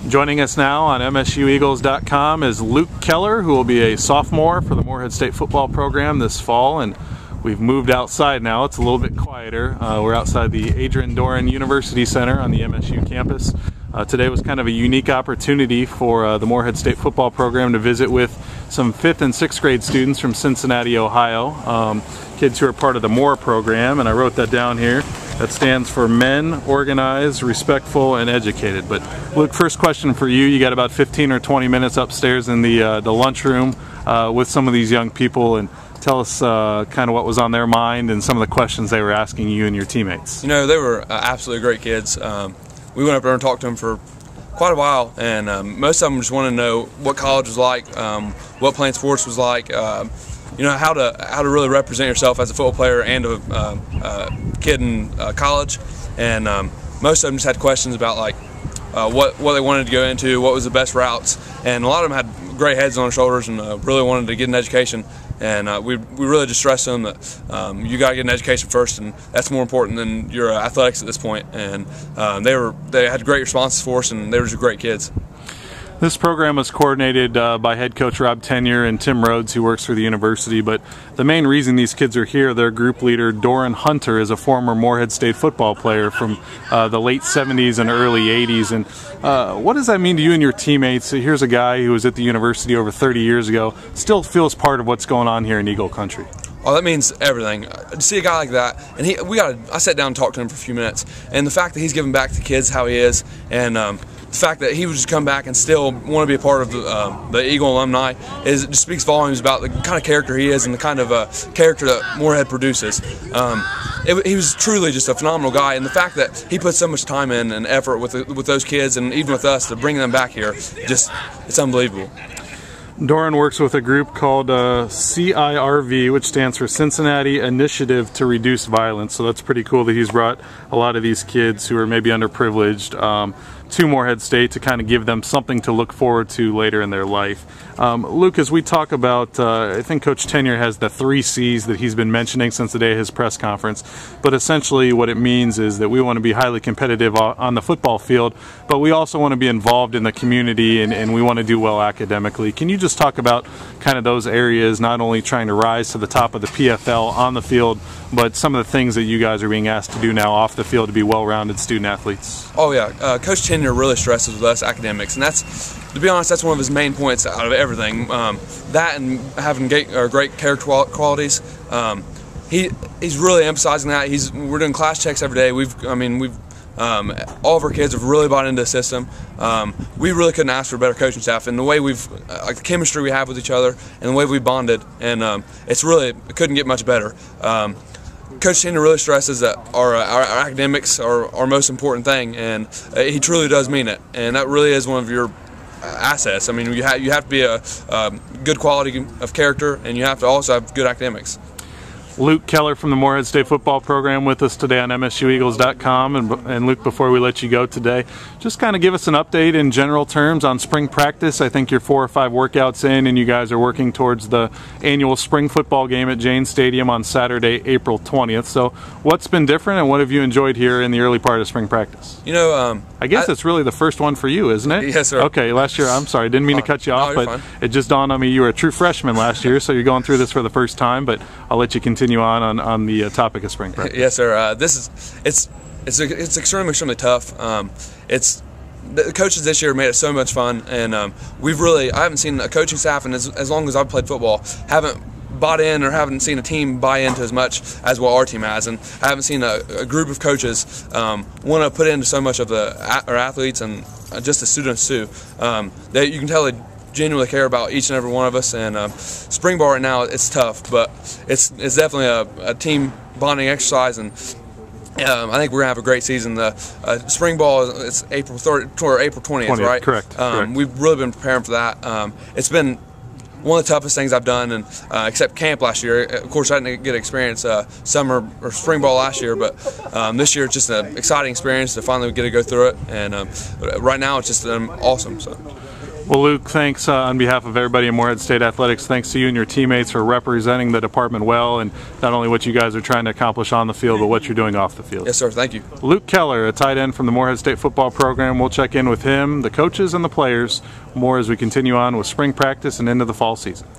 Joining us now on MSUEagles.com is Luke Keller, who will be a sophomore for the Morehead State football program this fall. And we've moved outside now. It's a little bit quieter. We're outside the Adrian Doran University Center on the MSU campus. Today was kind of a unique opportunity for the Morehead State football program to visit with some 5th and 6th grade students from Cincinnati, Ohio. Kids who are part of the MORE program, and I wrote that down here. That stands for Men, Organized, Respectful, and Educated. But Luke, first question for you. You got about 15 or 20 minutes upstairs in the lunchroom with some of these young people, and tell us kind of what was on their mind and some of the questions they were asking you and your teammates. You know, they were absolutely great kids. We went up there and talked to them for quite a while, and most of them just wanted to know what college was like, what playing sports was like, you know, how to really represent yourself as a football player and a kid in college. And most of them just had questions about like what they wanted to go into, what was the best routes, and a lot of them had great heads on their shoulders and really wanted to get an education. And we really just stressed them that you got to get an education first, and that's more important than your athletics at this point. And they had great responses for us, and they were just great kids. This program was coordinated by head coach Rob Tenure and Tim Rhodes, who works for the university. But the main reason these kids are here, their group leader, Doran Hunter, is a former Morehead State football player from the late 70s and early 80s. And what does that mean to you and your teammates? Here's a guy who was at the university over 30 years ago, still feels part of what's going on here in Eagle Country. Oh, that means everything. To see a guy like that, and I sat down and talked to him for a few minutes, and the fact that he's giving back to kids how he is, and the fact that he would just come back and still want to be a part of the Eagle alumni it just speaks volumes about the kind of character he is and the kind of character that Morehead produces. He was truly just a phenomenal guy, and the fact that he put so much time in and effort with those kids and even with us to bring them back here, it's unbelievable. Doran works with a group called CIRV, which stands for Cincinnati Initiative to Reduce Violence. So that's pretty cool that he's brought a lot of these kids who are maybe underprivileged to Morehead State to kind of give them something to look forward to later in their life. Luke, as we talk about, I think Coach Tenure has the 3 C's that he's been mentioning since the day of his press conference, but essentially what it means is that we want to be highly competitive on the football field, but we also want to be involved in the community, and we want to do well academically. Can you just talk about kind of those areas, not only trying to rise to the top of the PFL on the field, but some of the things that you guys are being asked to do now off the field to be well-rounded student athletes? Oh yeah, Coach Tenure really stresses with us academics, and to be honest, that's one of his main points out of everything. That and having great character qualities. He's really emphasizing that. We're doing class checks every day. All of our kids have really bought into the system. We really couldn't ask for a better coaching staff, and the way like the chemistry we have with each other and the way we bonded, and it couldn't get much better. Coach Tenure really stresses that our academics are our most important thing, and he truly does mean it, and that really is one of your assets. I mean, you have to be a good quality of character, and you have to also have good academics. Luke Keller from the Morehead State football program with us today on MSUEagles.com. And Luke, before we let you go today, just kind of give us an update in general terms on spring practice. I think you're 4 or 5 workouts in, and you guys are working towards the annual spring football game at Jane Stadium on Saturday, April 20th. So what's been different, and what have you enjoyed here in the early part of spring practice? You know, I guess it's really the first one for you, isn't it? Yes, sir. Okay, last year, I'm sorry, didn't mean to cut you off, but fine. It just dawned on me you were a true freshman last year, so you're going through this for the first time, but I'll let you continue on the topic of spring practice. Yes, sir. It's extremely tough. The coaches this year made it so much fun, and I haven't seen a coaching staff, and as long as I've played football, haven't bought in or haven't seen a team buy into as much as what our team has, and I haven't seen a group of coaches want to put into so much of our athletes and just the students too. That you can tell they genuinely care about each and every one of us, and spring ball right now, it's tough, but it's definitely a team bonding exercise, and I think we're gonna have a great season. The spring ball it's April 30th or April 20th, right? Correct. We've really been preparing for that. It's been one of the toughest things I've done, and except camp last year. Of course, I didn't get to experience summer or spring ball last year, but this year it's just an exciting experience to finally get to go through it. And right now it's just awesome. So. Well, Luke, thanks on behalf of everybody in Morehead State Athletics. Thanks to you and your teammates for representing the department well, and not only what you guys are trying to accomplish on the field, but what you're doing off the field. Yes, sir. Thank you. Luke Keller, a tight end from the Morehead State football program. We'll check in with him, the coaches, and the players more as we continue on with spring practice and into the fall season.